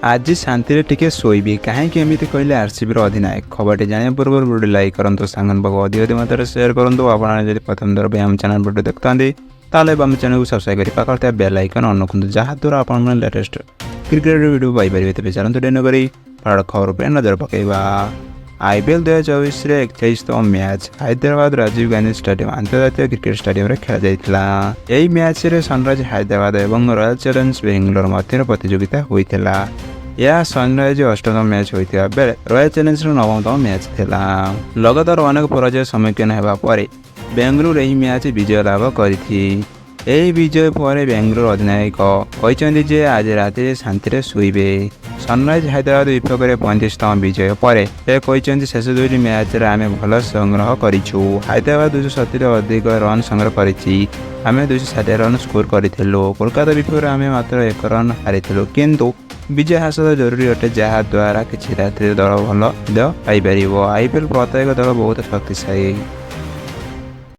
आज शांति टिके शोबी कहीं एमती कहले आरसीबी अधिनायक खबर जाना पूर्व वीडियो लाइक करूँ सांगन पाक अधिक मात्रा सेयार करूँ आप प्रथम दर पर आम चैनल वीडियो देखता ताले आम चैनल को सब्सक्राइब कर पाखर बेल आइकन ऑन रखुँ जहाँद्वारा आप लेटेस्ट क्रिकेट वीडियो पाइपर तेज चलते डेन कर खबर पर नजर पकेबा। आईपीएल 2024 41तम मैच हैदराबाद राजीव गांधी स्टेडियम अंतर्जातीय क्रिकेट स्टेडियम खेल जाता। यही मैच रे सनराइज हैदराबाद और रॉयल चैलेंजर्स बेंगलोर मध्य प्रतियोगिता होता। यह सनराइज अष्टम मैच होता बेले रॉयल चैलेंजर्स 9तम मैच थिला। लगातार अनेक पराजय सम्मुखीन होगा पर बेंगलोर यही मैच विजय लाभ करी। यही विजय पर बेंगलोर अधिनायक कहते आज राति शांति शोबे। सनराइज हैदराबाद विपक्ष में 35तम विजय पर से शेष दुईटी मैच आम भल संग्रह करूँ। हैदराबाद 270 अधिक रन संग्रह करें 260 रन स्कोर करूँ। कोलकाता विपक्ष में आम मात्र 1 रन हारी किंतु विजय हासिल जरूरी अटे जहाद्वारा किसी रात्रि दल भल पाइपर। आईपीएल प्रत्येक दल बहुत शक्तिशाली।